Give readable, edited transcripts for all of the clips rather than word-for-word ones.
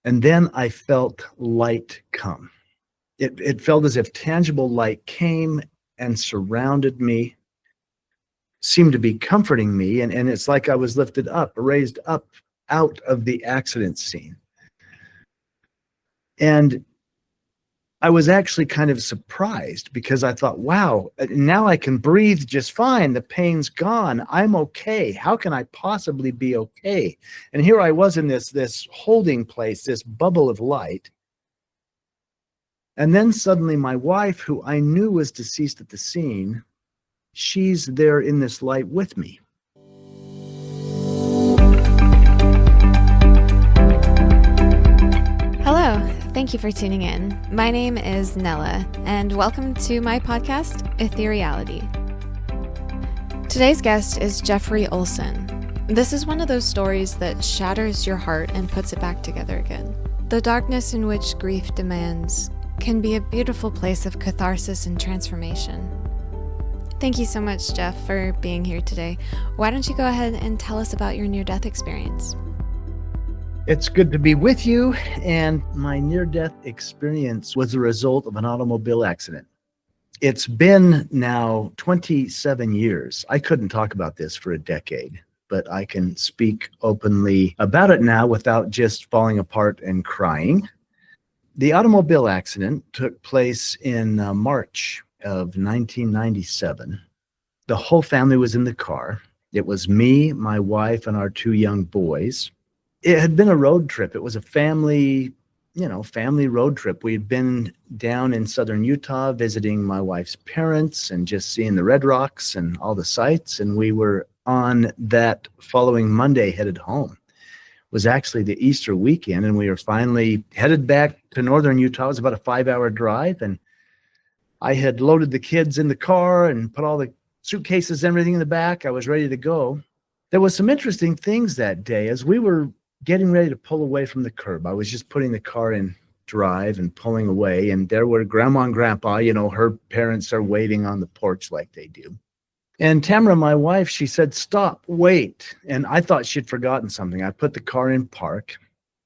And then I felt light come. It felt as if tangible light came and surrounded me, seemed to be comforting me. And it's like I was lifted up, raised up out of the accident scene. And I was actually kind of surprised because I thought, wow, now I can breathe just fine. The pain's gone. I'm okay. How can I possibly be okay? And here I was in this holding place, this bubble of light. And then suddenly my wife, who I knew was deceased at the scene, she's there in this light with me. Hello, thank you for tuning in. My name is NELLA, and welcome to my podcast, Ethereality. Today's guest is Jeffrey Olsen. This is one of those stories that shatters your heart and puts it back together again. The darkness in which grief demands can be a beautiful place of catharsis and transformation. Thank you so much, Jeff, for being here today. Why don't you go ahead and tell us about your near-death experience? It's good to be with you. And my near-death experience was a result of an automobile accident. It's been now 27 years. I couldn't talk about this for a decade, but I can speak openly about it now without just falling apart and crying. The automobile accident took place in March of 1997. The whole family was in the car. It was me, my wife, and our two young boys. It had been a road trip. It was a family road trip. We had been down in southern Utah visiting my wife's parents and just seeing the Red Rocks and all the sights. And we were on that following Monday headed home. It was actually the Easter weekend, and we were finally headed back to northern Utah. It was about a 5-hour drive, and I had loaded the kids in the car and put all the suitcases and everything in the back. I was ready to go. There was some interesting things that day. As we were getting ready to pull away from the curb, I was just putting the car in drive and pulling away, and there were Grandma and Grandpa. Her parents are waiting on the porch like they do. And Tamara, my wife, she said, "Stop, wait." And I thought she'd forgotten something. I put the car in park,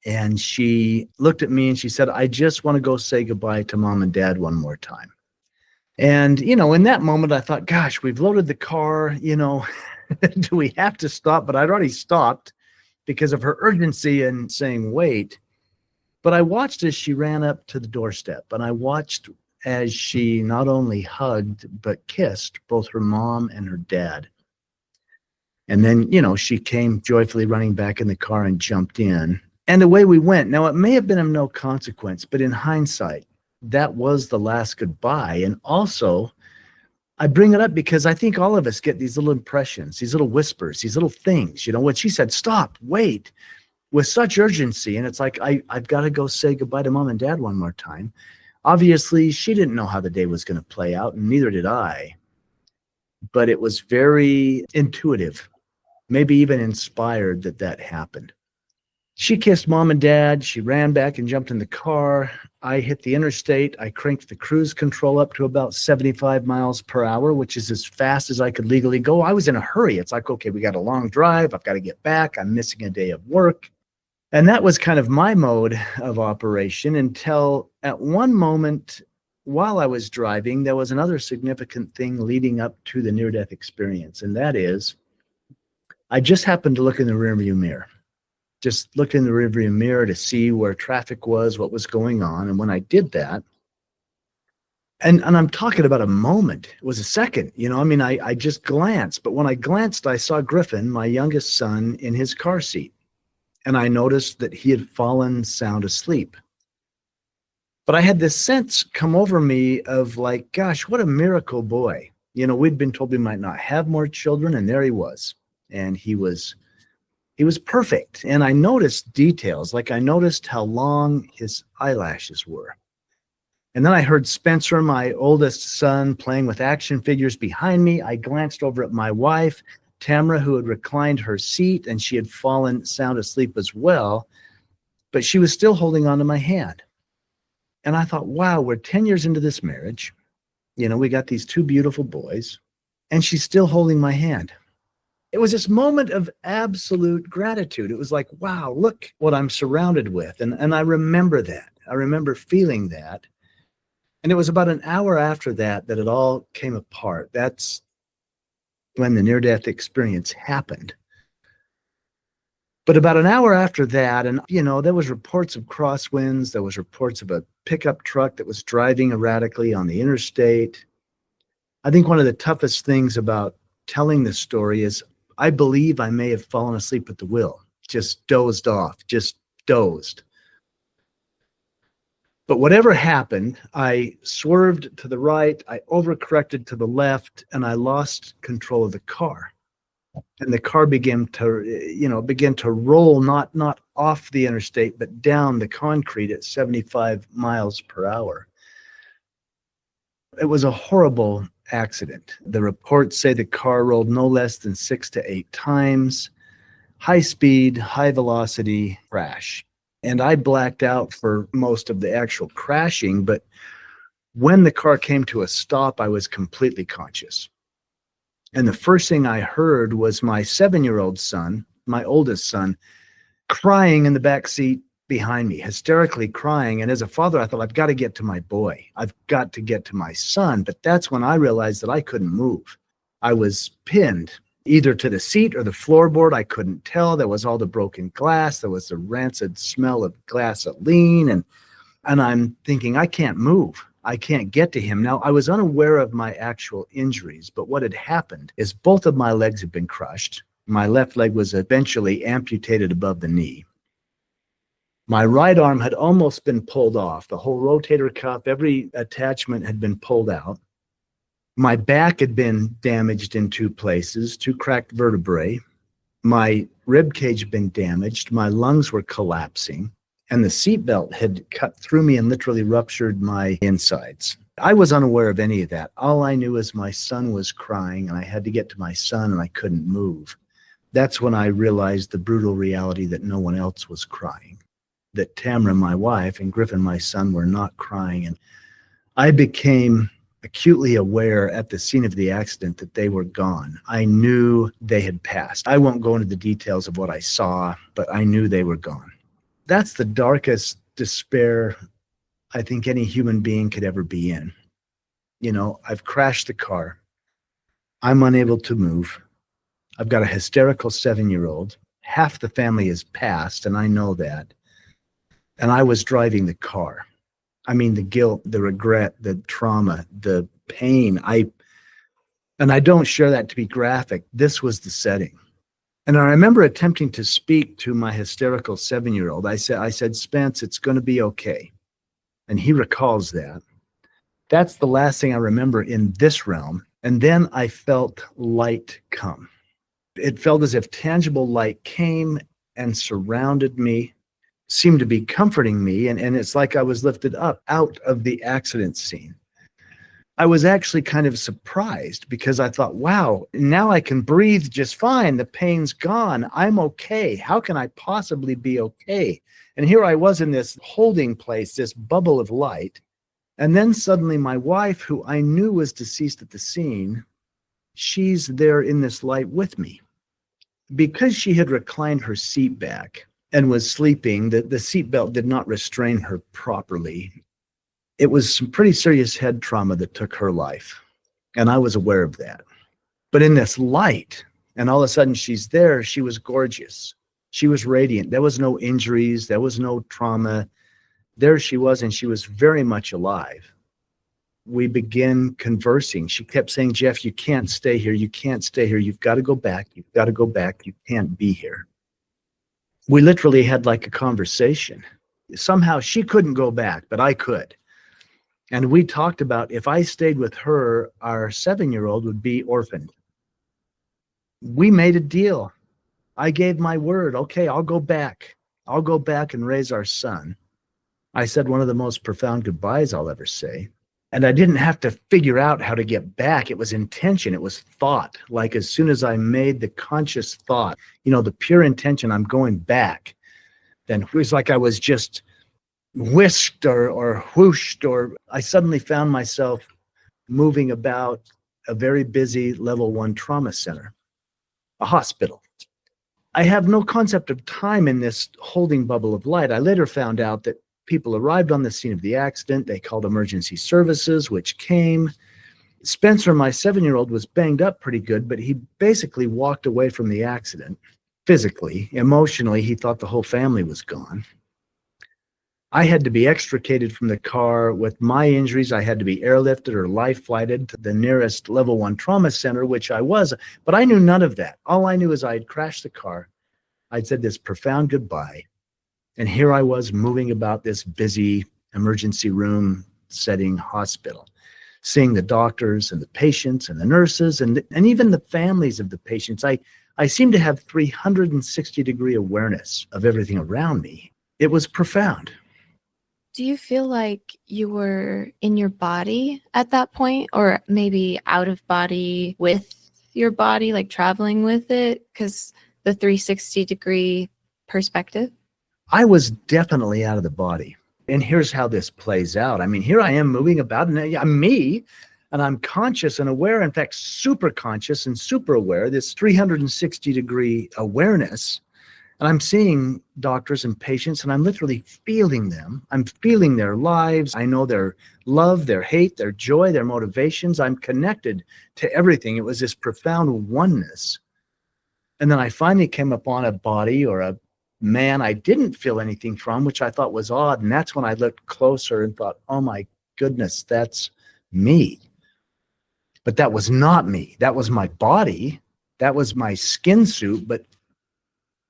and she looked at me and she said, "I just want to go say goodbye to Mom and Dad one more time." And, in that moment, I thought, gosh, we've loaded the car, do we have to stop? But I'd already stopped because of her urgency and saying, wait. But I watched as she ran up to the doorstep, and I watched as she not only hugged, but kissed both her mom and her dad. And then, she came joyfully running back in the car and jumped in. And away we went. Now, it may have been of no consequence, but in hindsight, that was the last goodbye. And also, I bring it up because I think all of us get these little impressions, these little whispers, these little things. When she said, "Stop, wait," with such urgency. And it's like, I've got to go say goodbye to Mom and Dad one more time. Obviously, she didn't know how the day was going to play out, and neither did I. But it was very intuitive, maybe even inspired that happened. She kissed Mom and Dad. She ran back and jumped in the car. I hit the interstate. I cranked the cruise control up to about 75 miles per hour, which is as fast as I could legally go. I was in a hurry. It's like, okay, we got a long drive. I've got to get back. I'm missing a day of work. And that was kind of my mode of operation until at one moment while I was driving, there was another significant thing leading up to the near-death experience. And that is, I just happened to look in the rearview mirror. Just looked in the rearview mirror to see where traffic was, what was going on. And when I did that, and I'm talking about a moment, it was a second, I just glanced. But when I glanced, I saw Griffin, my youngest son, in his car seat. And I noticed that he had fallen sound asleep. But I had this sense come over me of like, gosh, what a miracle boy. We'd been told we might not have more children, and there he was. And he was perfect. And I noticed details, like I noticed how long his eyelashes were. And then I heard Spencer, my oldest son, playing with action figures behind me. I glanced over at my wife, Tamara, who had reclined her seat, and she had fallen sound asleep as well, but she was still holding onto my hand. And I thought, wow, we're 10 years into this marriage. We got these two beautiful boys, and she's still holding my hand. it was this moment of absolute gratitude. It was like, wow, look what I'm surrounded with. And I remember that. I remember feeling that. And it was about an hour after that that it all came apart. That's when the near-death experience happened. But about an hour after that, and there was reports of crosswinds, there was reports of a pickup truck that was driving erratically on the interstate. I think one of the toughest things about telling this story is I believe I may have fallen asleep at the wheel, just dozed off, just dozed. But whatever happened, I swerved to the right, I overcorrected to the left, and I lost control of the car. And the car began to roll, not off the interstate, but down the concrete at 75 miles per hour. It was a horrible accident. The reports say the car rolled no less than 6 to 8 times. High speed, high velocity crash. And I blacked out for most of the actual crashing, but when the car came to a stop, I was completely conscious. And the first thing I heard was my 7-year-old son, my oldest son, crying in the back seat behind me, hysterically crying. And as a father, I thought, I've got to get to my boy. I've got to get to my son. But that's when I realized that I couldn't move. I was pinned either to the seat or the floorboard. I couldn't tell. There was all the broken glass. There was the rancid smell of gasoline. And I'm thinking, I can't move. I can't get to him. Now, I was unaware of my actual injuries, but what had happened is both of my legs had been crushed. My left leg was eventually amputated above the knee. My right arm had almost been pulled off. The whole rotator cuff, every attachment had been pulled out. My back had been damaged in 2 places, 2 cracked vertebrae. My rib cage had been damaged. My lungs were collapsing. And the seatbelt had cut through me and literally ruptured my insides. I was unaware of any of that. All I knew is my son was crying, and I had to get to my son, and I couldn't move. That's when I realized the brutal reality that no one else was crying, that Tamara, my wife, and Griffin, my son, were not crying. And I became acutely aware at the scene of the accident that they were gone. I knew they had passed. I won't go into the details of what I saw, but I knew they were gone. That's the darkest despair I think any human being could ever be in. I've crashed the car. I'm unable to move. I've got a hysterical 7-year-old. Half the family is passed, and I know that. And I was driving the car. I mean, the guilt, the regret, the trauma, the pain. And I don't share that to be graphic. This was the setting. And I remember attempting to speak to my hysterical 7-year-old. I said, Spence, it's going to be okay. And he recalls that. That's the last thing I remember in this realm. And then I felt light come. It felt as if tangible light came and surrounded me, seemed to be comforting me. And it's like I was lifted up out of the accident scene. I was actually kind of surprised because I thought, wow, now I can breathe just fine. The pain's gone. I'm okay. How can I possibly be okay? And here I was in this holding place, this bubble of light. And then suddenly my wife, who I knew was deceased at the scene, she's there in this light with me. Because she had reclined her seat back and was sleeping, the seatbelt did not restrain her properly. It was some pretty serious head trauma that took her life, and I was aware of that. But in this light, and all of a sudden she's there, she was gorgeous. She was radiant. There was no injuries. There was no trauma. There she was, and she was very much alive. We began conversing. She kept saying, Jeff, you can't stay here. You can't stay here. You've got to go back. You've got to go back. You can't be here. We literally had like a conversation. Somehow she couldn't go back, but I could. And we talked about if I stayed with her, our 7-year-old would be orphaned. We made a deal. I gave my word. Okay, I'll go back. I'll go back and raise our son. I said one of the most profound goodbyes I'll ever say. And I didn't have to figure out how to get back. It was intention. It was thought. Like as soon as I made the conscious thought, the pure intention, I'm going back, then it was like I was just whisked or whooshed, or I suddenly found myself moving about a very busy level 1 trauma center. a hospital. I have no concept of time in this holding bubble of light. I later found out that people arrived on the scene of the accident. They called emergency services, which came. Spencer, my 7-year-old, was banged up pretty good, but he basically walked away from the accident. Physically, emotionally, he thought the whole family was gone. I had to be extricated from the car with my injuries. I had to be airlifted or life flighted to the nearest level 1 trauma center, which I was, but I knew none of that. All I knew is I had crashed the car. I'd said this profound goodbye. And here I was moving about this busy emergency room setting hospital, seeing the doctors and the patients and the nurses and even the families of the patients. I seemed to have 360-degree awareness of everything around me. It was profound. Do you feel like you were in your body at that point, or maybe out of body with your body, like traveling with it? Because the 360-degree perspective? I was definitely out of the body. And here's how this plays out. I mean, here I am moving about, and I'm me, and I'm conscious and aware, in fact, super conscious and super aware, this 360-degree awareness. And I'm seeing doctors and patients, and I'm literally feeling them. I'm feeling their lives. I know their love, their hate, their joy, their motivations. I'm connected to everything. It was this profound oneness. And then I finally came upon a body or a man I didn't feel anything from, which I thought was odd. And that's when I looked closer and thought, oh my goodness, that's me. But that was not me. That was my body. That was my skin suit. But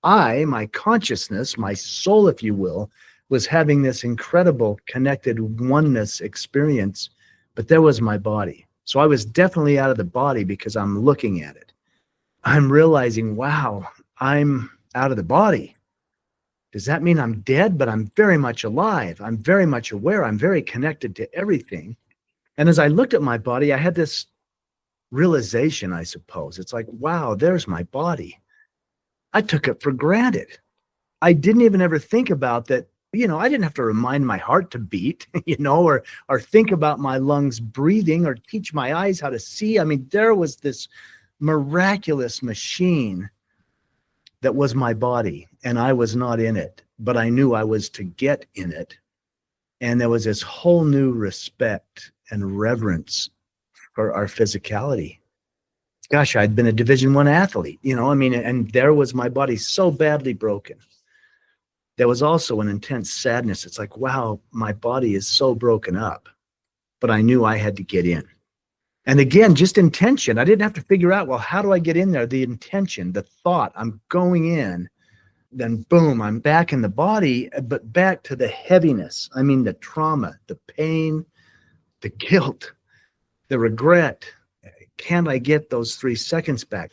my consciousness, my soul, if you will, was having this incredible connected oneness experience, but there was my body. So I was definitely out of the body because I'm looking at it. I'm realizing, wow, I'm out of the body. Does that mean I'm dead? But I'm very much alive. I'm very much aware. I'm very connected to everything. And as I looked at my body, I had this realization, I suppose. It's like, wow, there's my body. I took it for granted. I didn't even ever think about that. I didn't have to remind my heart to beat, or think about my lungs breathing or teach my eyes how to see. I mean, there was this miraculous machine that was my body, and I was not in it, but I knew I was to get in it. And there was this whole new respect and reverence for our physicality. Gosh, I'd been a Division I athlete, and there was my body so badly broken. There was also an intense sadness. It's like, wow, my body is so broken up, but I knew I had to get in. And again, just intention. I didn't have to figure out, well, how do I get in there? The intention, the thought, I'm going in, then boom, I'm back in the body, but back to the heaviness. I mean, the trauma, the pain, the guilt, the regret. Can I get those 3 seconds back?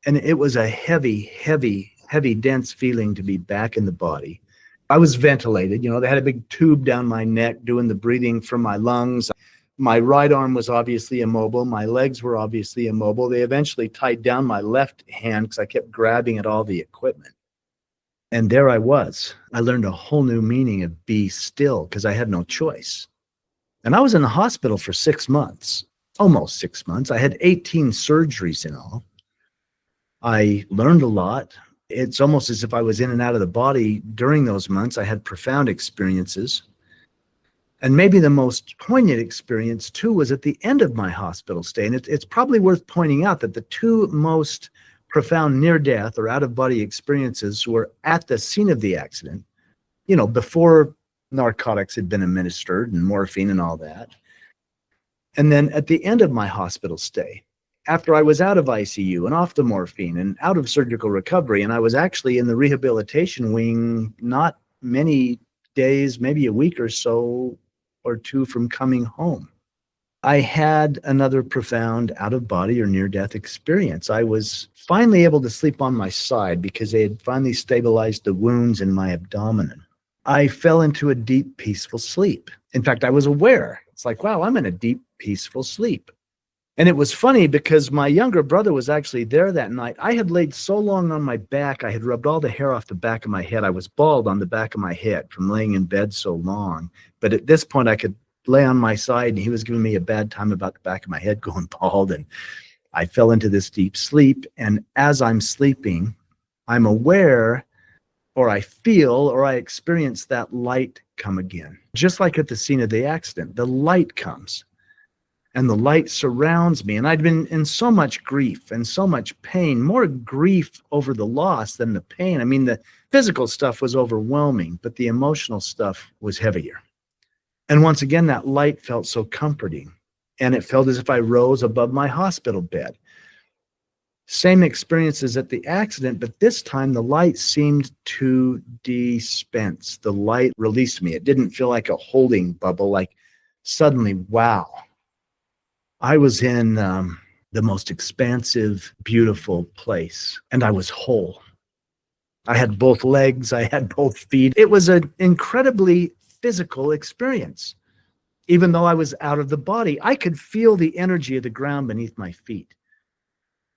And it was a heavy, heavy, heavy, dense feeling to be back in the body. I was ventilated. They had a big tube down my neck doing the breathing from my lungs. My right arm was obviously immobile. My legs were obviously immobile. They eventually tied down my left hand because I kept grabbing at all the equipment. And there I was. I learned a whole new meaning of be still because I had no choice. And I was in the hospital for 6 months. Almost 6 months. I had 18 surgeries in all. I learned a lot. It's almost as if I was in and out of the body during those months. I had profound experiences. And maybe the most poignant experience, too, was at the end of my hospital stay. And it's probably worth pointing out that the 2 most profound near-death or out-of-body experiences were at the scene of the accident, before narcotics had been administered and morphine and all that. And then at the end of my hospital stay, after I was out of ICU and off the morphine and out of surgical recovery, and I was actually in the rehabilitation wing not many days, maybe a week or so or 2 from coming home, I had another profound out-of-body or near-death experience. I was finally able to sleep on my side because they had finally stabilized the wounds in my abdomen. I fell into a deep, peaceful sleep. In fact, I was aware. It's like, wow, I'm in a deep, peaceful sleep. And it was funny because my younger brother was actually there that night. I had laid so long on my back, I had rubbed all the hair off the back of my head. I was bald on the back of my head from laying in bed so long. But at this point, I could lay on my side, and he was giving me a bad time about the back of my head going bald. And I fell into this deep sleep. And as I'm sleeping, I'm aware, or I feel, or I experience that light come again. Just like at the scene of the accident, the light comes and the light surrounds me. And I'd been in so much grief and so much pain, more grief over the loss than the pain. I mean, the physical stuff was overwhelming, but the emotional stuff was heavier. And once again, that light felt so comforting. And it felt as if I rose above my hospital bed. Same experiences at the accident, but this time the light seemed to dispense. The light released me. It didn't feel like a holding bubble, like suddenly, wow. I was in the most expansive, beautiful place, and I was whole. I had both legs, I had both feet. It was an incredibly physical experience. Even though I was out of the body, I could feel the energy of the ground beneath my feet.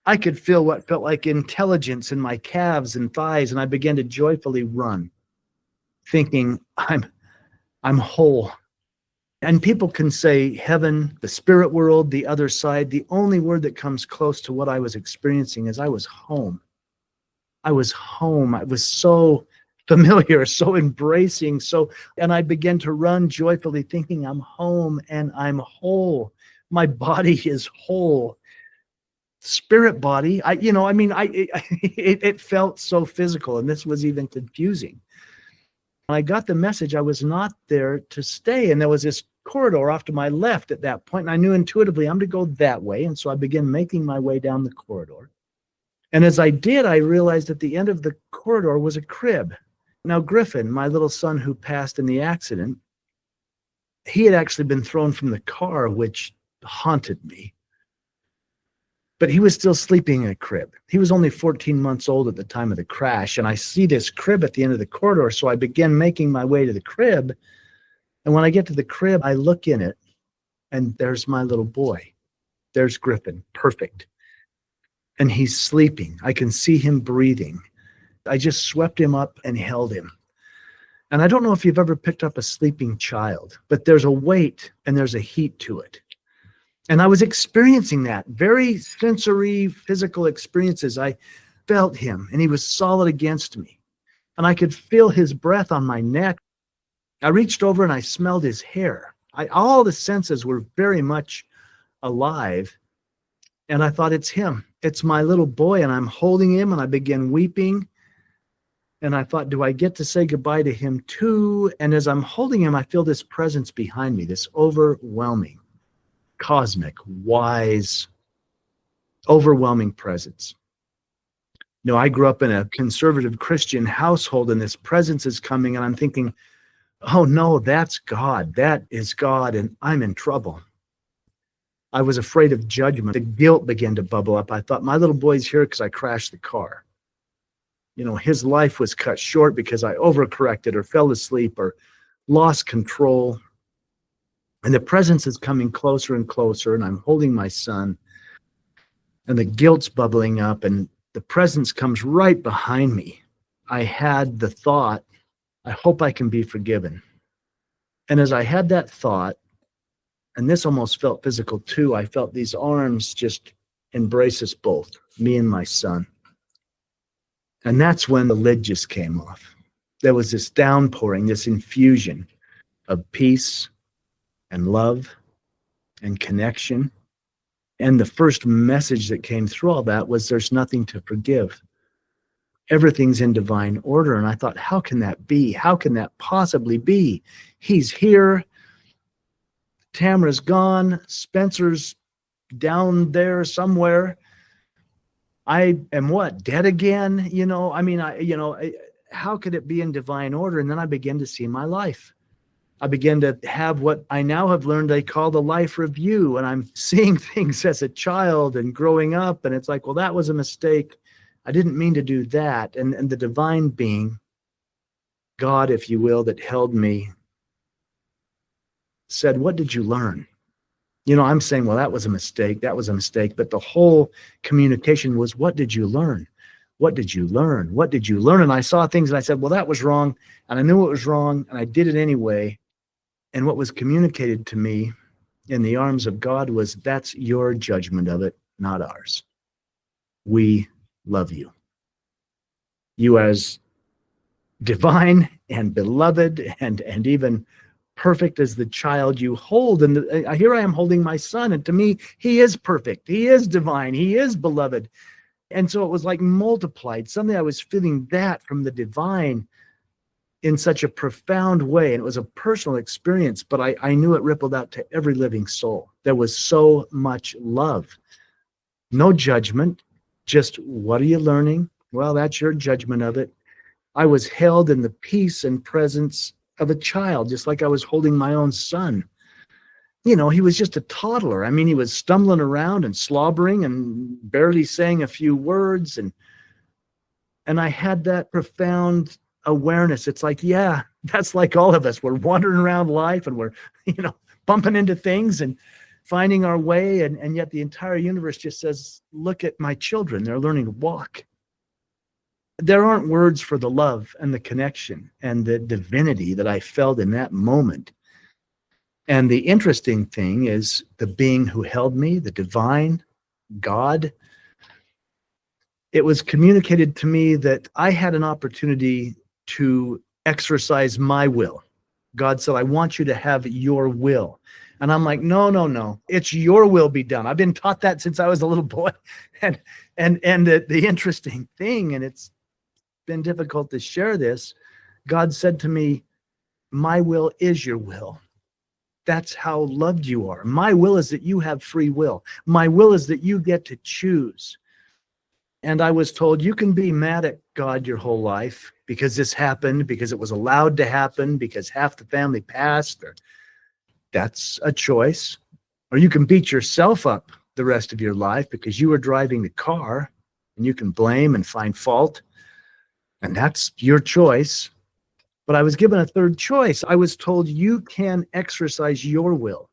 I could feel what felt like intelligence in my calves and thighs, and I began to joyfully run, thinking, I'm whole. And people can say heaven, the spirit world, the other side. The only word that comes close to what I was experiencing is I was home. I was home. I was so familiar, so embracing, and I began to run joyfully, thinking I'm home and I'm whole. My body is whole. Spirit body, it felt so physical, and this was even confusing. I got the message I was not there to stay, and there was this corridor off to my left at that point, and I knew intuitively I'm to go that way, and so I began making my way down the corridor. And as I did, I realized at the end of the corridor was a crib. Now, Griffin, my little son who passed in the accident, he had actually been thrown from the car, which haunted me. But he was still sleeping in a crib. He was only 14 months old at the time of the crash, and I see this crib at the end of the corridor, so I began making my way to the crib. And when I get to the crib, I look in it, and there's my little boy. There's Griffin, perfect. And he's sleeping. I can see him breathing. I just swept him up and held him. And I don't know if you've ever picked up a sleeping child, but there's a weight and there's a heat to it. And I was experiencing that, very sensory, physical experiences. I felt him, and he was solid against me. And I could feel his breath on my neck. I reached over and I smelled his hair. All the senses were very much alive. And I thought, it's him. It's my little boy, and I'm holding him, and I began weeping. And I thought, do I get to say goodbye to him too? And as I'm holding him, I feel this presence behind me, this overwhelming, cosmic, wise, overwhelming presence. You know, I grew up in a conservative Christian household, and this presence is coming, and I'm thinking, oh no, that's God. That is God, and I'm in trouble. I was afraid of judgment. The guilt began to bubble up. I thought, my little boy's here because I crashed the car. You know, his life was cut short because I overcorrected or fell asleep or lost control. And the presence is coming closer and closer, and I'm holding my son, and the guilt's bubbling up, and the presence comes right behind me. I had the thought, I hope I can be forgiven. And as I had that thought, and this almost felt physical too, I felt these arms just embrace us both, me and my son. And that's when the lid just came off. There was this downpouring, this infusion of peace and love and connection. And the first message that came through all that was, there's nothing to forgive. Everything's in divine order. And I thought, how can that be? How can that possibly be? He's here. Tamara's gone. Spencer's down there somewhere. I am what? Dead again? You know, how could it be in divine order? And then I began to see my life. I began to have what I now have learned they call the life review. And I'm seeing things as a child and growing up. And it's like, well, that was a mistake. I didn't mean to do that. And the divine being, God, if you will, that held me, said, what did you learn? You know, I'm saying, well, that was a mistake. That was a mistake. But the whole communication was, what did you learn? What did you learn? What did you learn? And I saw things and I said, well, that was wrong. And I knew it was wrong. And I did it anyway. And what was communicated to me in the arms of God was, that's your judgment of it. not ours. We love you. You as divine and beloved and even perfect as the child you hold. And here I am holding my son, and to me, he is perfect. He is divine. He is beloved. And so it was like multiplied. Suddenly I was feeling that from the divine in such a profound way. And it was a personal experience, but I knew it rippled out to every living soul. There was so much love. No judgment, just what are you learning? Well, that's your judgment of it. I was held in the peace and presence of a child, just like I was holding my own son. You know, he was just a toddler. I mean, he was stumbling around and slobbering and barely saying a few words. And I had that profound awareness. It's like, yeah, that's like all of us. We're wandering around life and we're, bumping into things and finding our way. And yet the entire universe just says, look at my children. They're learning to walk. There aren't words for the love and the connection and the divinity that I felt in that moment. And the interesting thing is the being who held me, the divine God, it was communicated to me that I had an opportunity to exercise my will. God said, I want you to have your will. And I'm like, no, it's your will be done. I've been taught that since I was a little boy. And the interesting thing, and it's been difficult to share this, God said to me, my will is your will. That's how loved you are. My will is that you have free will. My will is that you get to choose. And I was told, you can be mad at God your whole life because this happened, because it was allowed to happen, because half the family passed. Or that's a choice. Or you can beat yourself up the rest of your life because you were driving the car, and you can blame and find fault. And that's your choice. But I was given a third choice. I was told you can exercise your will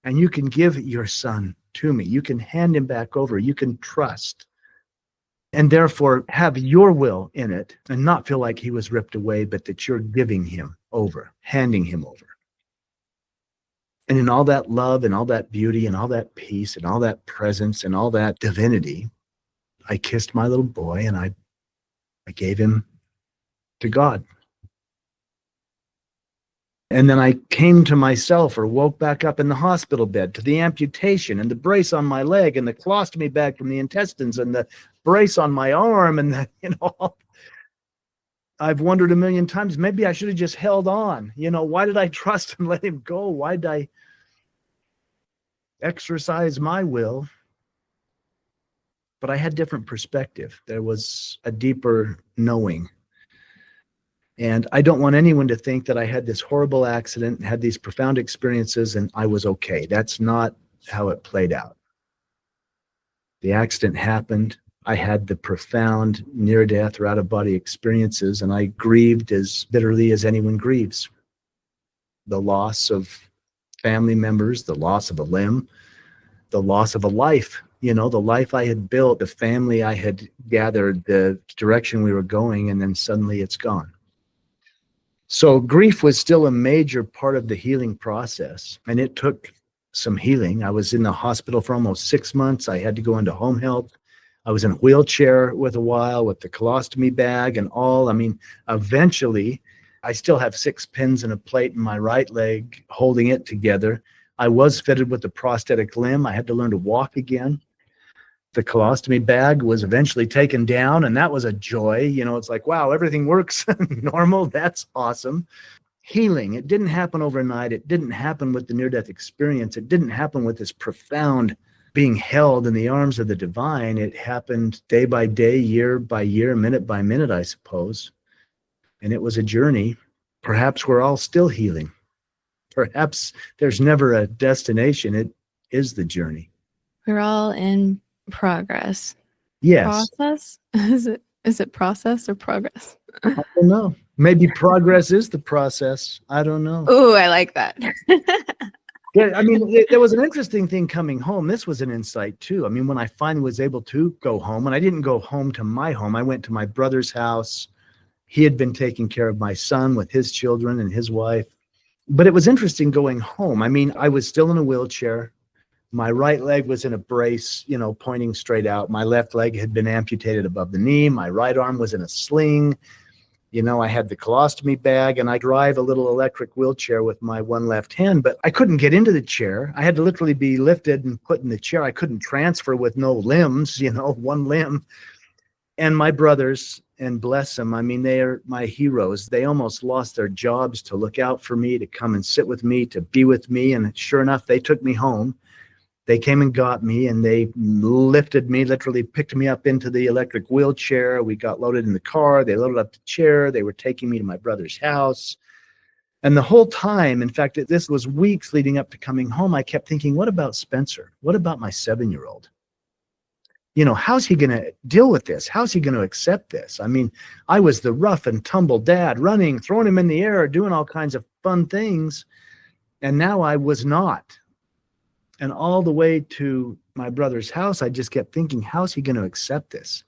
and you can give your son to me. You can hand him back over. You can trust and therefore have your will in it and not feel like he was ripped away, but that you're giving him over, handing him over. And in all that love and all that beauty and all that peace and all that presence and all that divinity, I kissed my little boy and I gave him to God. And then I came to myself or woke back up in the hospital bed to the amputation and the brace on my leg and the colostomy bag from the intestines and the brace on my arm. And I've wondered a million times, maybe I should have just held on. Why did I trust and let him go? Why did I exercise my will? But I had different perspective. There was a deeper knowing. And I don't want anyone to think that I had this horrible accident, had these profound experiences, and I was okay. That's not how it played out. The accident happened. I had the profound near-death or out-of-body experiences, and I grieved as bitterly as anyone grieves. The loss of family members, the loss of a limb, the loss of a life. The life I had built, the family I had gathered, the direction we were going, and then suddenly it's gone. So grief was still a major part of the healing process, and it took some healing. I was in the hospital for almost 6 months. I had to go into home health. I was in a wheelchair with a while with the colostomy bag and all. Eventually, I still have 6 pins and a plate in my right leg holding it together. I was fitted with a prosthetic limb. I had to learn to walk again. The colostomy bag was eventually taken down, and that was a joy. It's like, wow, everything works normal. That's awesome. Healing, it didn't happen overnight. It didn't happen with the near-death experience. It didn't happen with this profound being held in the arms of the divine. It happened day by day, year by year, minute by minute, I suppose. And it was a journey. Perhaps we're all still healing. Perhaps there's never a destination. It is the journey. We're all in progress. Yes. Process? Is it process or progress? I don't know. Maybe progress is the process. I don't know. Ooh, I like that. Yeah, there was an interesting thing coming home. This was an insight too. When I finally was able to go home, and I didn't go home to my home, I went to my brother's house. He had been taking care of my son with his children and his wife. But it was interesting going home. I was still in a wheelchair. My right leg was in a brace, pointing straight out. My left leg had been amputated above the knee. My right arm was in a sling. I had the colostomy bag, and I drive a little electric wheelchair with my one left hand, but I couldn't get into the chair. I had to literally be lifted and put in the chair. I couldn't transfer with no limbs, one limb. And my brothers, and bless them, they are my heroes. They almost lost their jobs to look out for me, to come and sit with me, to be with me. And sure enough, they took me home. They came and got me, and they lifted me, literally picked me up into the electric wheelchair. We got loaded in the car. They loaded up the chair. They were taking me to my brother's house. And the whole time, in fact, this was weeks leading up to coming home, I kept thinking, what about Spencer? What about my 7-year-old? How's he going to deal with this? How's he going to accept this? I was the rough and tumble dad, running, throwing him in the air, doing all kinds of fun things. And now I was not. And all the way to my brother's house, I just kept thinking, how's he going to accept this?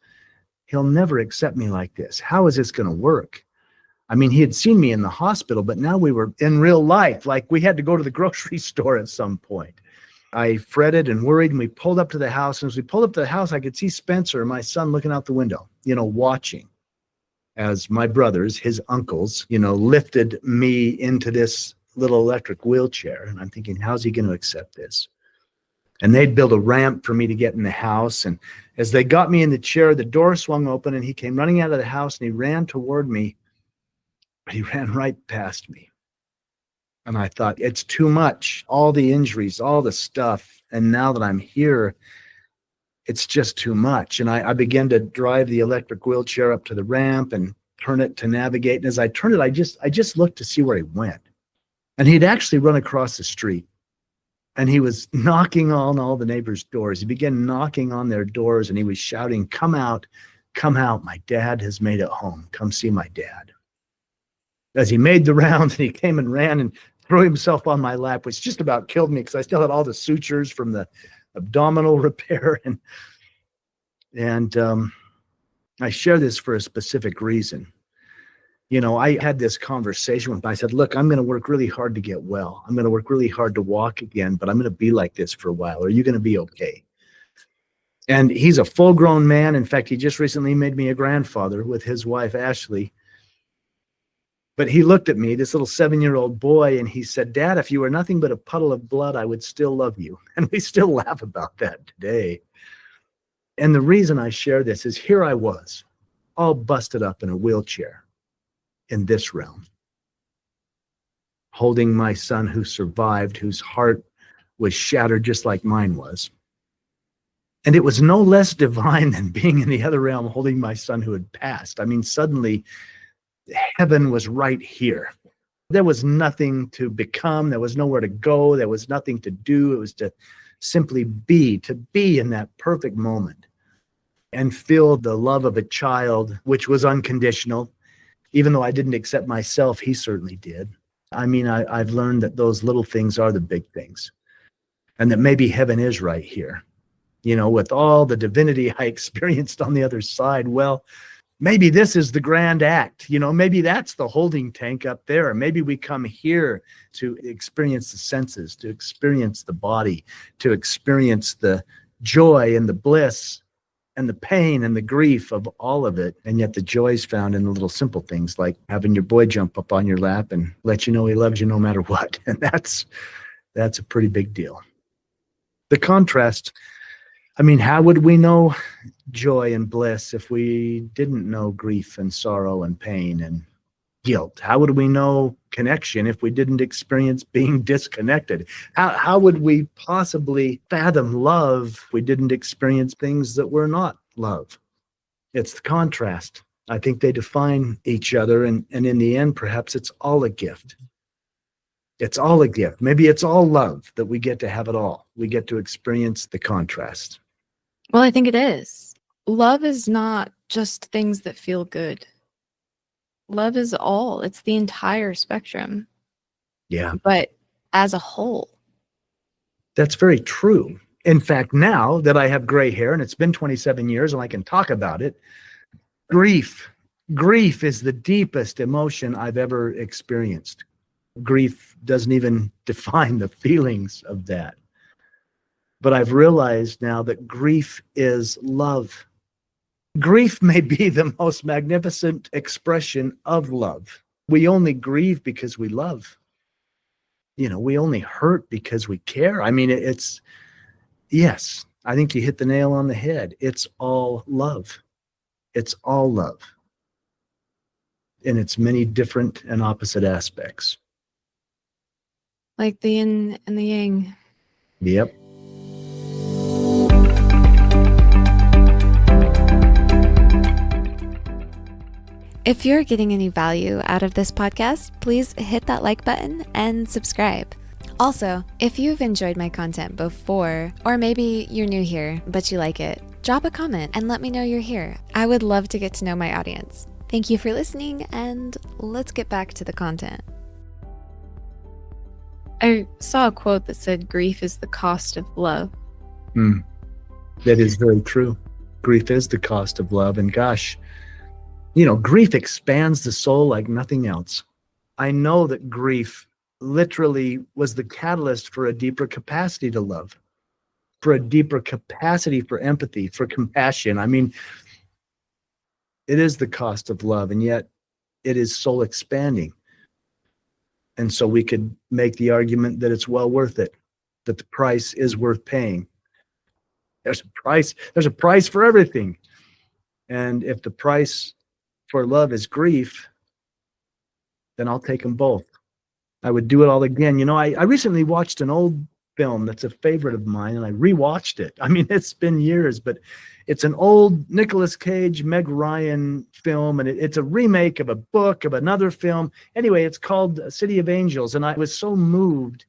He'll never accept me like this. How is this going to work? He had seen me in the hospital, but now we were in real life. Like, we had to go to the grocery store at some point. I fretted and worried, and we pulled up to the house. And as we pulled up to the house, I could see Spencer, my son, looking out the window, watching as my brothers, his uncles, lifted me into this little electric wheelchair. And I'm thinking, how's he going to accept this? And they'd build a ramp for me to get in the house. And as they got me in the chair, the door swung open, and he came running out of the house, and he ran toward me, but he ran right past me. And I thought, it's too much. All the injuries, all the stuff. And now that I'm here, it's just too much. And I began to drive the electric wheelchair up to the ramp and turn it to navigate. And as I turned it, I just looked to see where he went. And he'd actually run across the street. And he was knocking on all the neighbors' doors. He began knocking on their doors, and he was shouting, come out, my dad has made it home. Come see my dad. As he made the rounds, and he came and ran and threw himself on my lap, which just about killed me because I still had all the sutures from the abdominal repair. And I share this for a specific reason. I had this conversation with him. I said, look, I'm going to work really hard to get well. I'm going to work really hard to walk again, but I'm going to be like this for a while. Are you going to be okay? And he's a full-grown man. In fact, he just recently made me a grandfather with his wife, Ashley. But he looked at me, this little 7-year-old boy, and he said, Dad, if you were nothing but a puddle of blood, I would still love you. And we still laugh about that today. And the reason I share this is here I was, all busted up in a wheelchair in this realm, holding my son who survived, whose heart was shattered just like mine was. And it was no less divine than being in the other realm holding my son who had passed. Suddenly heaven was right here. There was nothing to become. There was nowhere to go. There was nothing to do. It was to simply be in that perfect moment and feel the love of a child, which was unconditional. Even though I didn't accept myself, he certainly did. I've learned that those little things are the big things, and that maybe heaven is right here. With all the divinity I experienced on the other side, well, maybe this is the grand act. Maybe that's the holding tank up there. Maybe we come here to experience the senses, to experience the body, to experience the joy and the bliss and the pain and the grief of all of it. And yet the joy is found in the little simple things, like having your boy jump up on your lap and let you know he loves you no matter what. And that's a pretty big deal. The contrast, how would we know joy and bliss if we didn't know grief and sorrow and pain and guilt? How would we know connection if we didn't experience being disconnected? How would we possibly fathom love if we didn't experience things that were not love? It's the contrast. I think they define each other, and in the end, perhaps it's all a gift. It's all a gift. Maybe it's all love that we get to have it all. We get to experience the contrast. Well, I think it is. Love is not just things that feel good. Love is all. It's the entire spectrum. Yeah. But as a whole. That's very true. In fact, now that I have gray hair and it's been 27 years and I can talk about it, grief is the deepest emotion I've ever experienced. Grief doesn't even define the feelings of that. But I've realized now that grief is love. Grief may be the most magnificent expression of love. We only grieve because we love. We only hurt because we care. I mean, yes, I think you hit the nail on the head. It's all love. It's all love in its many different and opposite aspects. Like the yin and the yang. Yep. If you're getting any value out of this podcast, please hit that like button and subscribe. Also, if you've enjoyed my content before, or maybe you're new here, but you like it, drop a comment and let me know you're here. I would love to get to know my audience. Thank you for listening, and let's get back to the content. I saw a quote that said, "Grief is the cost of love." That is very true. Grief is the cost of love. And gosh, grief expands the soul like nothing else. I know that grief literally was the catalyst for a deeper capacity to love, for a deeper capacity for empathy, for compassion. I mean, it is the cost of love, and yet it is soul expanding. And so we could make the argument that it's well worth it, that the price is worth paying. There's a price for everything. And if the price for love is grief, then I'll take them both. I would do it all again. I recently watched an old film that's a favorite of mine, and I rewatched it. I mean, it's been years, but it's an old Nicolas Cage, Meg Ryan film, and it's a remake of a book of another film. Anyway, it's called City of Angels, and I was so moved.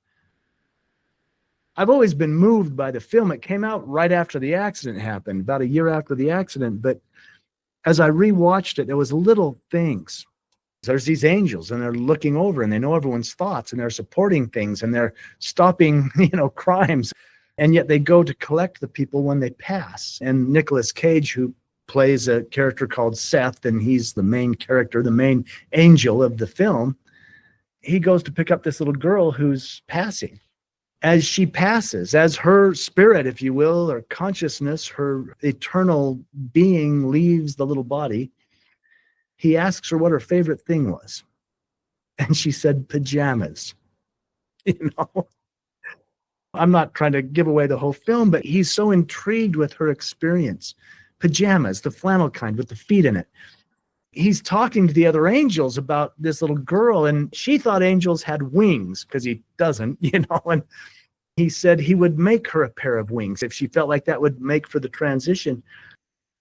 I've always been moved by the film. It came out right after the accident happened, about a year after the accident, but as I rewatched it, there was little things. There's these angels, and they're looking over, and they know everyone's thoughts, and they're supporting things, and they're stopping, crimes. And yet they go to collect the people when they pass. And Nicolas Cage, who plays a character called Seth, and he's the main character, the main angel of the film, he goes to pick up this little girl who's passing. As she passes, as her spirit, if you will, or consciousness, her eternal being leaves the little body, he asks her what her favorite thing was. And she said, pajamas. I'm not trying to give away the whole film, but he's so intrigued with her experience. Pajamas, the flannel kind with the feet in it. He's talking to the other angels about this little girl, and she thought angels had wings, because he doesn't, and he said he would make her a pair of wings if she felt like that would make for the transition.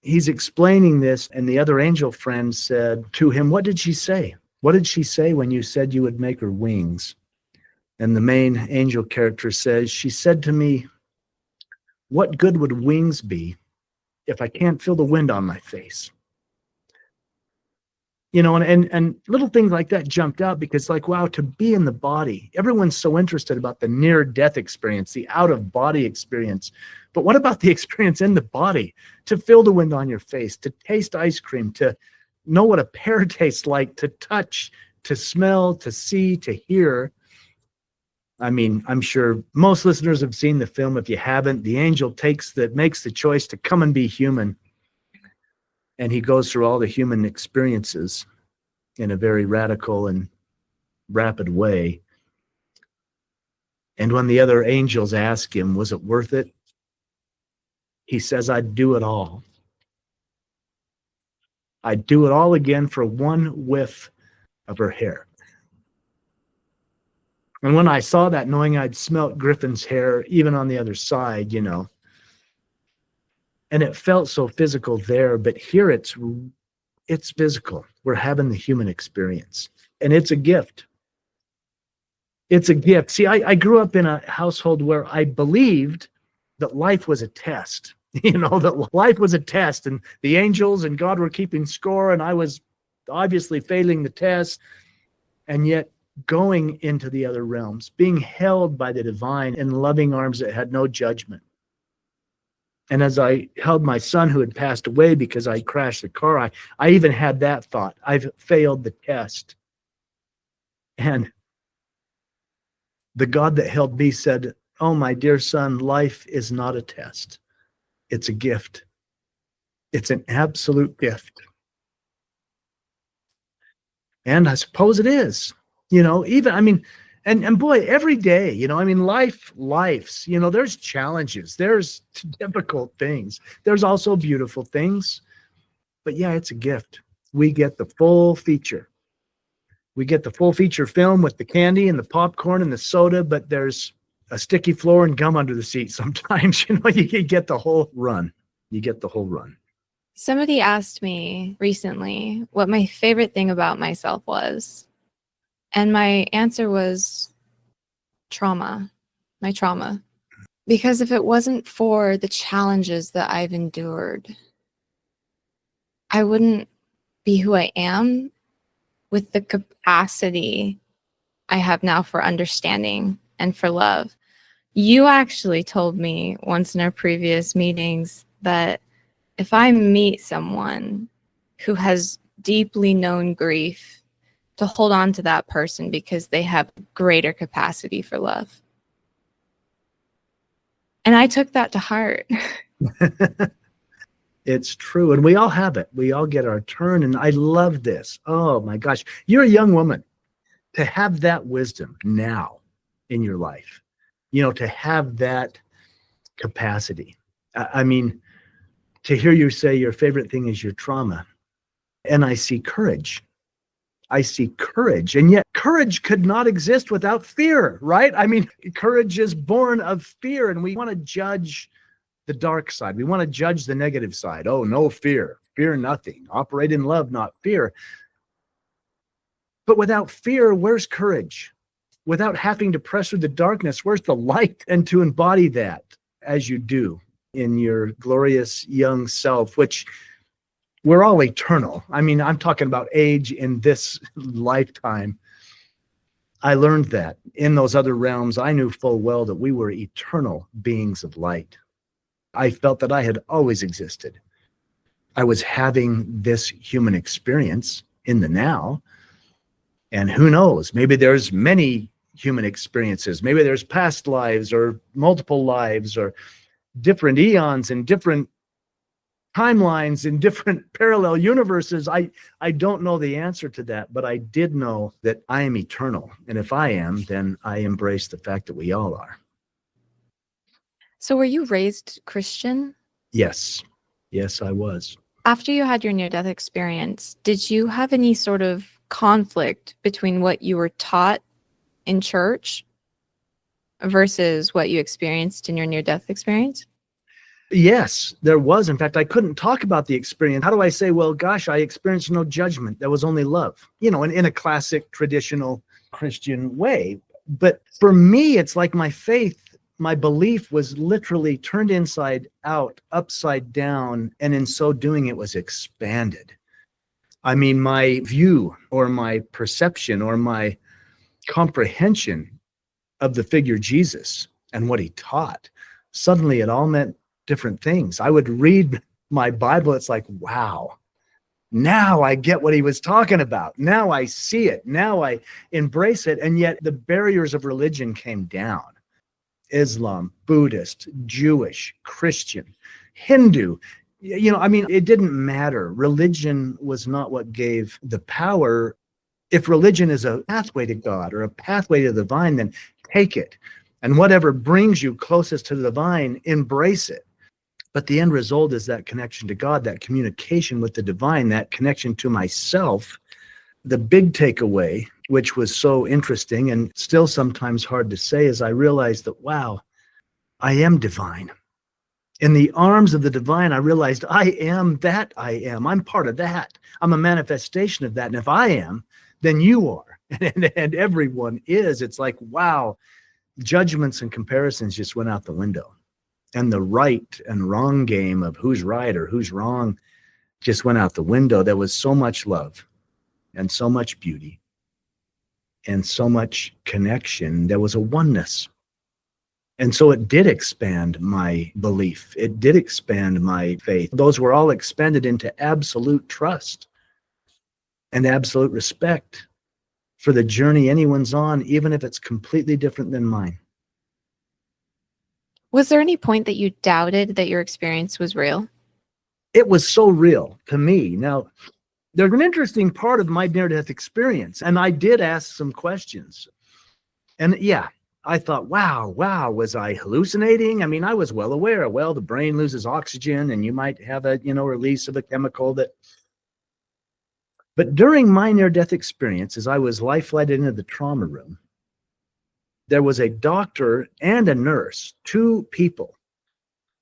He's explaining this, and the other angel friend said to him, "What did she say? What did she say when you said you would make her wings?" And the main angel character says, "She said to me, what good would wings be if I can't feel the wind on my face?" And little things like that jumped out, because wow, to be in the body, everyone's so interested about the near-death experience, the out-of-body experience. But what about the experience in the body? To feel the wind on your face, to taste ice cream, to know what a pear tastes like, to touch, to smell, to see, to hear. I mean, I'm sure most listeners have seen the film. If you haven't, the angel makes the choice to come and be human. And he goes through all the human experiences in a very radical and rapid way. And when the other angels ask him, was it worth it? He says, I'd do it all. I'd do it all again for one whiff of her hair. And when I saw that, knowing I'd smelt Griffin's hair, even on the other side, and it felt so physical there, but here it's physical. We're having the human experience, and it's a gift. It's a gift. See, I grew up in a household where I believed that life was a test, that life was a test, and the angels and God were keeping score, and I was obviously failing the test, and yet going into the other realms, being held by the divine in loving arms that had no judgment. And as I held my son who had passed away because I crashed the car, I even had that thought. I've failed the test. And the God that held me said, Oh, my dear son, life is not a test. It's a gift. It's an absolute gift. And I suppose it is, and boy, every day, life's, there's challenges, there's difficult things. There's also beautiful things, but yeah, it's a gift. We get the full feature. We get the full feature film with the candy and the popcorn and the soda, but there's a sticky floor and gum under the seat sometimes. You get the whole run. You get the whole run. Somebody asked me recently what my favorite thing about myself was. And my answer was trauma, my trauma. Because if it wasn't for the challenges that I've endured, I wouldn't be who I am with the capacity I have now for understanding and for love. You actually told me once in our previous meetings that if I meet someone who has deeply known grief, to hold on to that person because they have greater capacity for love. And I took that to heart. It's true. And we all have it. We all get our turn. And I love this. Oh my gosh. You're a young woman. To have that wisdom now in your life, to have that capacity. I mean, to hear you say your favorite thing is your trauma. And I see courage. I see courage. And yet courage could not exist without fear, right? I mean, courage is born of fear, and we want to judge the dark side. We want to judge the negative side. Oh, no fear. Fear nothing. Operate in love, not fear. But without fear, where's courage? Without having to press through the darkness, where's the light? And to embody that as you do in your glorious young self, which we're all eternal. I mean, I'm talking about age in this lifetime. I learned that in those other realms. I knew full well that we were eternal beings of light. I felt that I had always existed. I was having this human experience in the now. And who knows, maybe there's many human experiences. Maybe there's past lives or multiple lives or different eons and different timelines in different parallel universes. I don't know the answer to that, but I did know that I am eternal. And if I am, then I embrace the fact that we all are. So were you raised Christian? Yes. Yes, I was. After you had your near-death experience, did you have any sort of conflict between what you were taught in church versus what you experienced in your near-death experience? Yes, there was. In fact, I couldn't talk about the experience. How do I say, well, gosh, I experienced no judgment. There was only love, in a classic traditional Christian way. But for me, it's like my faith, my belief was literally turned inside out, upside down, and in so doing, it was expanded. I mean, my view or my perception or my comprehension of the figure Jesus and what he taught, suddenly it all meant different things. I would read my Bible. It's like, wow, now I get what he was talking about. Now I see it. Now I embrace it. And yet the barriers of religion came down. Islam, Buddhist, Jewish, Christian, Hindu, it didn't matter. Religion was not what gave the power. If religion is a pathway to God or a pathway to the divine, then take it. And whatever brings you closest to the divine, embrace it. But the end result is that connection to God, that communication with the divine, that connection to myself. The big takeaway, which was so interesting and still sometimes hard to say, is I realized that, wow, I am divine. In the arms of the divine, I realized I am that I am. I'm part of that. I'm a manifestation of that. And if I am, then you are. And everyone is. It's like, wow, judgments and comparisons just went out the window. And the right and wrong game of who's right or who's wrong just went out the window. There was so much love and so much beauty and so much connection. There was a oneness. And so it did expand my belief. It did expand my faith. Those were all expanded into absolute trust and absolute respect for the journey anyone's on, even if it's completely different than mine. Was there any point that you doubted that your experience was real? It was so real to me. Now, there's an interesting part of my near-death experience, and I did ask some questions. And yeah, I thought, wow, was I hallucinating? I mean, I was well aware. Well, the brain loses oxygen, and you might have a, release of a chemical that. But during my near-death experience, as I was life-flighted into the trauma room, there was a doctor and a nurse, two people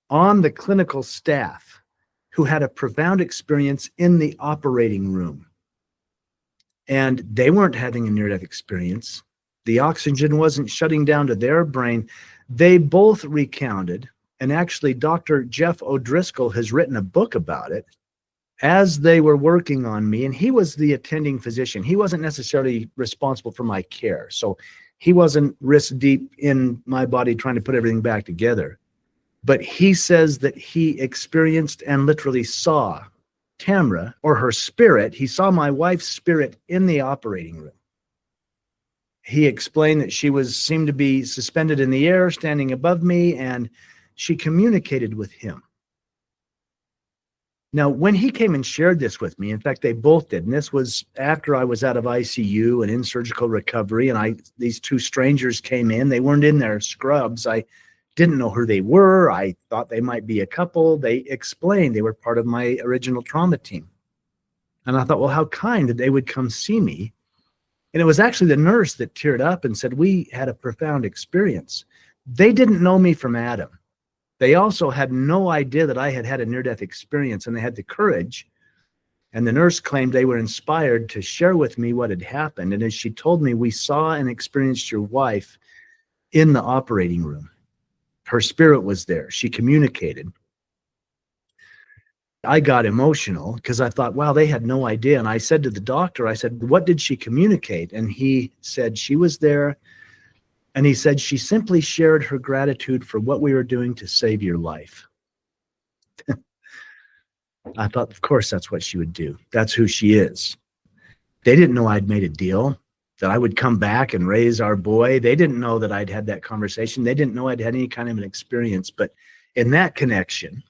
on the clinical staff who had a profound experience in the operating room. And they weren't having a near-death experience. The oxygen wasn't shutting down to their brain. They both recounted, and actually Dr. Jeff O'Driscoll has written a book about it, as they were working on me, and he was the attending physician. He wasn't necessarily responsible for my care. So he wasn't wrist deep in my body trying to put everything back together. But he says that he experienced and literally saw Tamra, or her spirit. He saw my wife's spirit in the operating room. He explained that she seemed to be suspended in the air, standing above me, and she communicated with him. Now, when he came and shared this with me, in fact, they both did, and this was after I was out of ICU and in surgical recovery, and these two strangers came in. They weren't in their scrubs. I didn't know who they were. I thought they might be a couple. They explained they were part of my original trauma team. And I thought, well, how kind that they would come see me. And it was actually the nurse that teared up and said, we had a profound experience. They didn't know me from Adam. They also had no idea that I had had a near-death experience, and they had the courage. And the nurse claimed they were inspired to share with me what had happened. And as she told me, we saw and experienced your wife in the operating room. Her spirit was there. She communicated. I got emotional because I thought, wow, they had no idea. And I said to the doctor, I said, what did she communicate? And he said she was there. And he said she simply shared her gratitude for what we were doing to save your life. I thought, of course, that's what she would do. That's who she is. They didn't know I'd made a deal, that I would come back and raise our boy. They didn't know that I'd had that conversation. They didn't know I'd had any kind of an experience. But in that connection,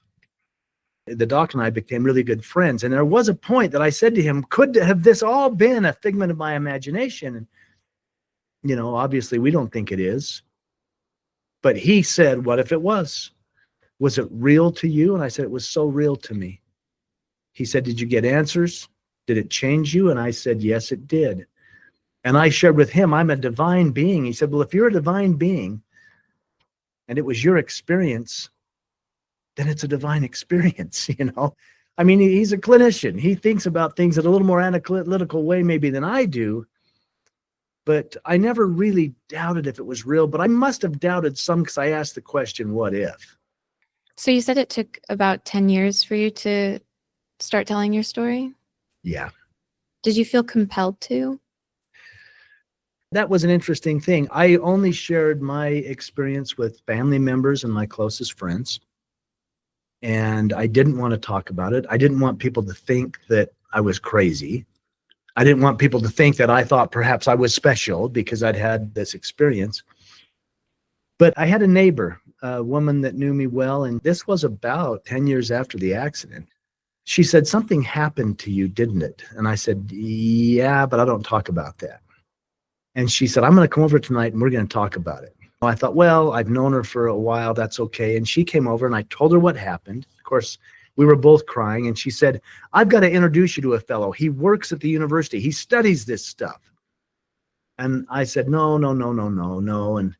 the doc and I became really good friends. And there was a point that I said to him, could have this all been a figment of my imagination? And obviously we don't think it is. But he said, what if it was? Was it real to you? And I said, it was so real to me. He said, did you get answers? Did it change you? And I said, yes, it did. And I shared with him, I'm a divine being. He said, well, if you're a divine being and it was your experience, then it's a divine experience, I mean, he's a clinician. He thinks about things in a little more analytical way maybe than I do. But I never really doubted if it was real, but I must have doubted some because I asked the question, what if? So you said it took about 10 years for you to start telling your story? Yeah. Did you feel compelled to? That was an interesting thing. I only shared my experience with family members and my closest friends. And I didn't want to talk about it. I didn't want people to think that I was crazy. I didn't want people to think that I thought perhaps I was special because I'd had this experience. But I had a neighbor, a woman that knew me well, and this was about 10 years after the accident. She said, something happened to you, didn't it? And I said, yeah, but I don't talk about that. And she said, I'm going to come over tonight and we're going to talk about it. Well, I thought, well, I've known her for a while. That's okay. And she came over and I told her what happened. Of course, we were both crying, and she said, I've got to introduce you to a fellow. He works at the university. He studies this stuff. And I said, no. And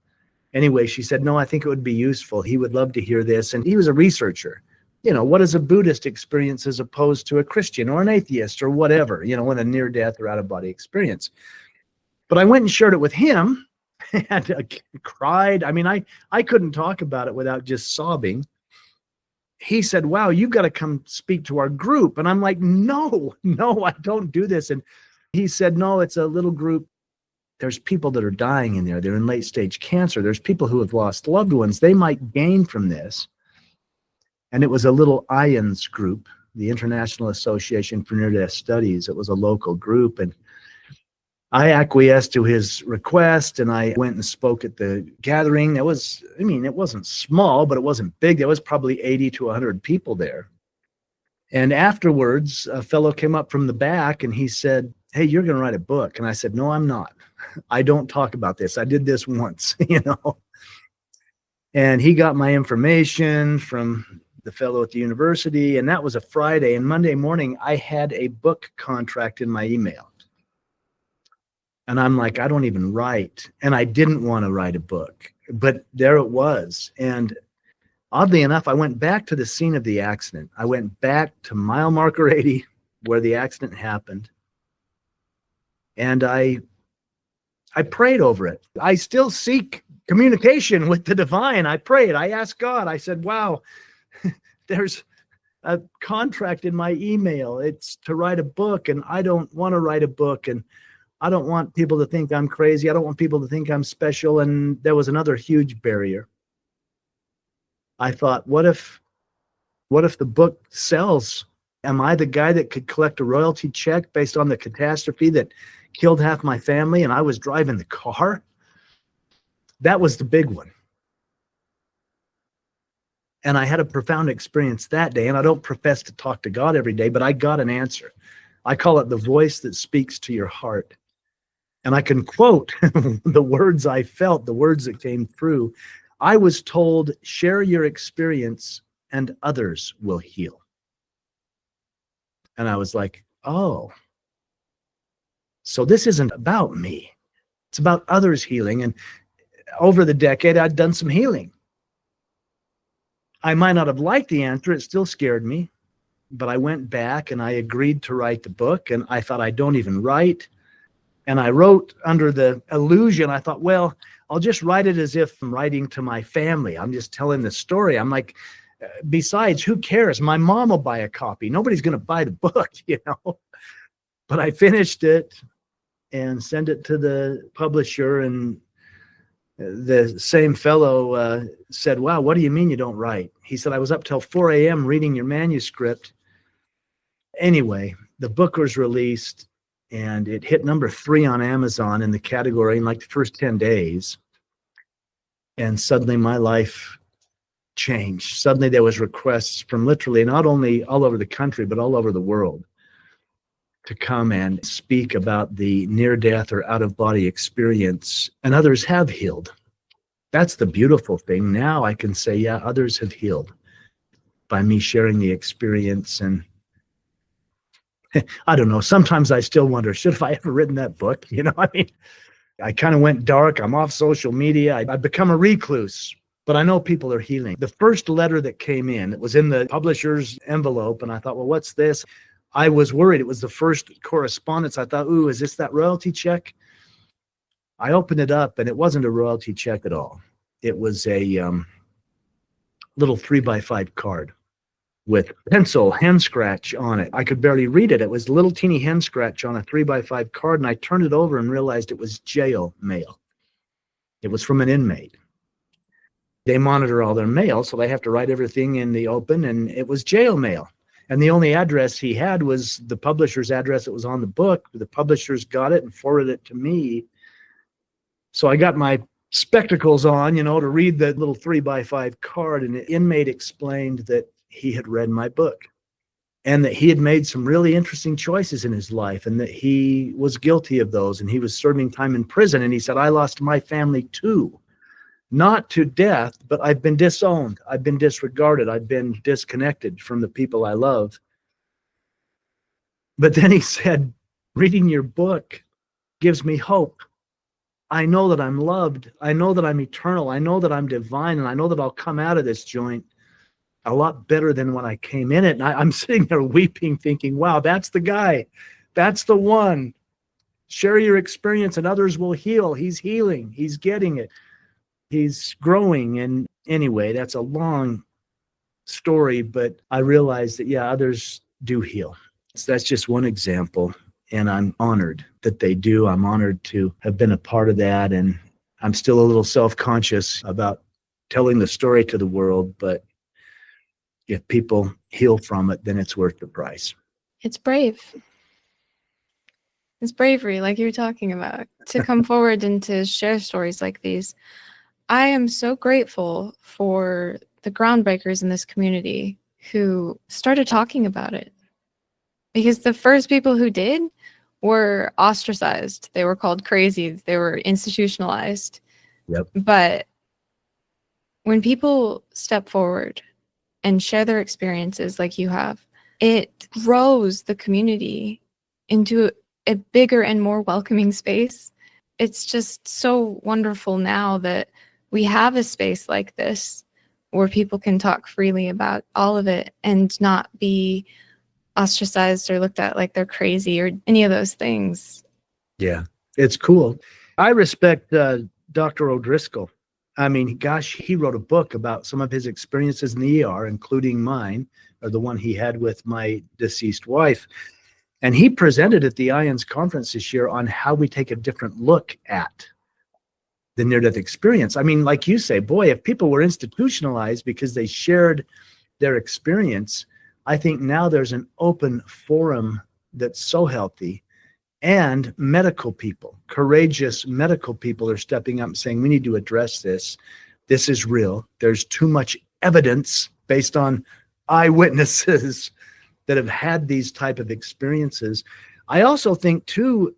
anyway, she said, no, I think it would be useful. He would love to hear this. And he was a researcher. What is a Buddhist experience as opposed to a Christian or an atheist or whatever, in a near-death or out-of-body experience. But I went and shared it with him and cried. I mean, I couldn't talk about it without just sobbing. He said, wow, you've got to come speak to our group. And I'm like, no, I don't do this. And he said, no, it's a little group. There's people that are dying in there. They're in late stage cancer. There's people who have lost loved ones. They might gain from this. And it was a little IANS group, the International Association for Near-Death Studies. It was a local group. And I acquiesced to his request, and I went and spoke at the gathering. It wasn't small, but it wasn't big. There was probably 80 to 100 people there. And afterwards, a fellow came up from the back and he said, "Hey, you're going to write a book." And I said, "No, I'm not. I don't talk about this. I did this once, And he got my information from the fellow at the university, and that was a Friday. And Monday morning, I had a book contract in my email. And I'm like, I don't even write. And I didn't want to write a book, but there it was. And oddly enough, I went back to the scene of the accident. I went back to mile marker 80 where the accident happened. And I prayed over it. I still seek communication with the divine. I prayed. I asked God. I said, wow, there's a contract in my email. It's to write a book, and I don't want to write a book. And I don't want people to think I'm crazy. I don't want people to think I'm special. And there was another huge barrier. I thought, what if the book sells? Am I the guy that could collect a royalty check based on the catastrophe that killed half my family and I was driving the car? That was the big one. And I had a profound experience that day. And I don't profess to talk to God every day, but I got an answer. I call it the voice that speaks to your heart. And I can quote the words I felt, the words that came through. I was told, share your experience and others will heal. And I was like, oh, so this isn't about me. It's about others healing. And over the decade, I'd done some healing. I might not have liked the answer. It still scared me. But I went back and I agreed to write the book. And I thought, I don't even write. And I wrote under the illusion, I thought, well, I'll just write it as if I'm writing to my family. I'm just telling the story. I'm like, besides, who cares? My mom will buy a copy. Nobody's going to buy the book, But I finished it and sent it to the publisher. And the same fellow said, wow, what do you mean you don't write? He said, I was up till 4 a.m. reading your manuscript. Anyway, the book was released. And it hit number 3 on Amazon in the category in like the first 10 days. And suddenly my life changed. Suddenly there was requests from literally not only all over the country, but all over the world to come and speak about the near-death or out-of-body experience. And others have healed. That's the beautiful thing. Now I can say, yeah, others have healed by me sharing the experience. And I don't know. Sometimes I still wonder, should have I ever written that book? I kind of went dark. I'm off social media. I've become a recluse, but I know people are healing. The first letter that came in, it was in the publisher's envelope. And I thought, well, what's this? I was worried. It was the first correspondence. I thought, ooh, is this that royalty check? I opened it up and it wasn't a royalty check at all. It was a little 3x5 card with pencil hand scratch on it. I could barely read it. It was a little teeny hand scratch on a 3x5 card, and I turned it over and realized it was jail mail. It was from an inmate. They monitor all their mail, so they have to write everything in the open, and it was jail mail. And the only address he had was the publisher's address that was on the book. The publishers got it and forwarded it to me. So I got my spectacles on, to read the little 3x5 card, and the inmate explained that he had read my book and that he had made some really interesting choices in his life and that he was guilty of those and he was serving time in prison. And he said, I lost my family too, not to death, but I've been disowned. I've been disregarded. I've been disconnected from the people I love. But then he said, reading your book gives me hope. I know that I'm loved. I know that I'm eternal. I know that I'm divine. And I know that I'll come out of this joint a lot better than when I came in it. And I'm sitting there weeping, thinking, wow, that's the guy. That's the one. Share your experience and others will heal. He's healing. He's getting it. He's growing. And anyway, that's a long story, but I realized that, yeah, others do heal. So that's just one example. And I'm honored that they do. I'm honored to have been a part of that. And I'm still a little self-conscious about telling the story to the world, but if people heal from it, then it's worth the price. It's brave. It's bravery, like you were talking about, to come forward and to share stories like these. I am so grateful for the groundbreakers in this community who started talking about it. Because the first people who did were ostracized. They were called crazy. They were institutionalized. Yep. But when people step forward and share their experiences like you have, it grows the community into a bigger and more welcoming space. It's just so wonderful now that we have a space like this where people can talk freely about all of it and not be ostracized or looked at like they're crazy or any of those things. Yeah, it's cool. I respect Dr. O'Driscoll. I mean, gosh, he wrote a book about some of his experiences in the ER, including mine, or the one he had with my deceased wife. And he presented at the IONS conference this year on how we take a different look at the near-death experience. I mean, like you say, boy, if people were institutionalized because they shared their experience, I think now there's an open forum that's so healthy. And medical people, courageous medical people are stepping up and saying, we need to address this. This is real. There's too much evidence based on eyewitnesses that have had these type of experiences. I also think, too,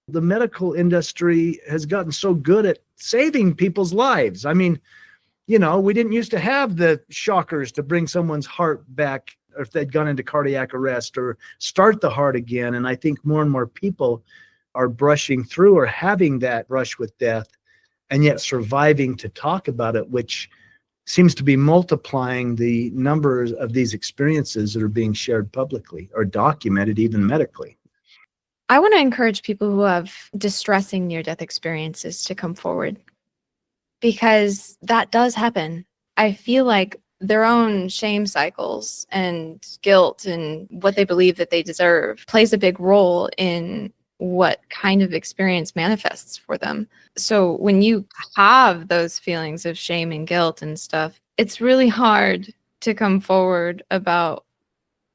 the medical industry has gotten so good at saving people's lives. I mean, you know, we didn't used to have the shockers to bring someone's heart back, or if they'd gone into cardiac arrest, or start the heart again. And I think more and more people are brushing through or having that brush with death and yet surviving to talk about it, which seems to be multiplying the numbers of these experiences that are being shared publicly or documented even medically. I want to encourage people who have distressing near-death experiences to come forward, because that does happen. I feel like their own shame cycles and guilt and what they believe that they deserve plays a big role in what kind of experience manifests for them. So when you have those feelings of shame and guilt and stuff, it's really hard to come forward about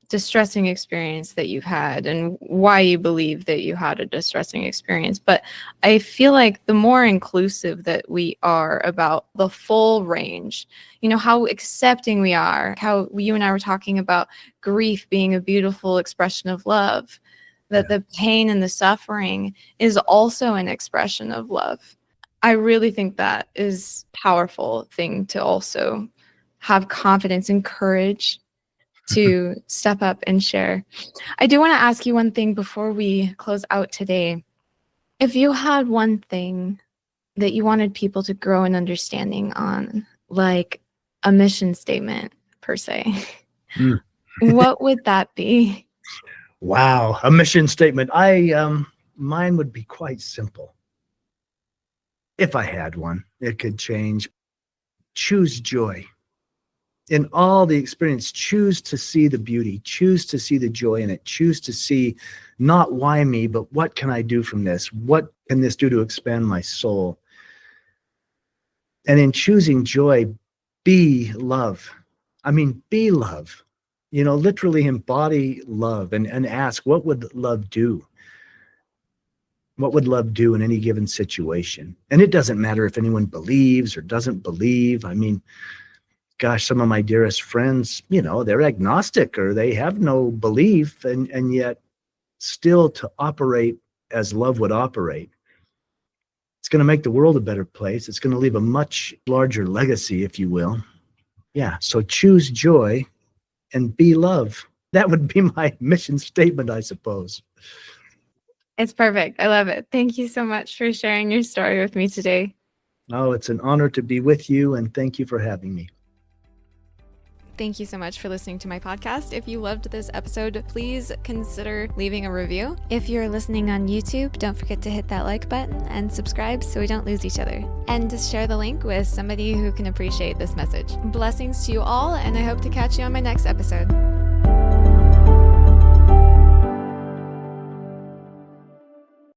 distressing experience that you've had and why you believe that you had a distressing experience. But I feel like the more inclusive that we are about the full range, you know, how accepting we are, how you and I were talking about grief being a beautiful expression of love, that the pain and the suffering is also an expression of love. I really think that is a powerful thing to also have confidence and courage to step up and share. I do want to ask you one thing before we close out today. If you had one thing that you wanted people to grow an understanding on, like a mission statement per se, what would that be? Wow, a mission statement. Mine would be quite simple. If I had one, it could change. Choose joy. In all the experience, choose to see the beauty, choose to see the joy in it, choose to see not why me, but what can I do from this? What can this do to expand my soul? And in choosing joy, be love. I mean, be love. You know, literally embody love and ask, what would love do? What would love do in any given situation? And it doesn't matter if anyone believes or doesn't believe. I mean, gosh, some of my dearest friends, you know, they're agnostic or they have no belief, and yet still to operate as love would operate. It's going to make the world a better place. It's going to leave a much larger legacy, if you will. Yeah, so choose joy and be love. That would be my mission statement, I suppose. It's perfect. I love it. Thank you so much for sharing your story with me today. Oh, it's an honor to be with you, and thank you for having me. Thank you so much for listening to my podcast. If you loved this episode, please consider leaving a review. If you're listening on YouTube, don't forget to hit that like button and subscribe so we don't lose each other. And to share the link with somebody who can appreciate this message. Blessings to you all, and I hope to catch you on my next episode.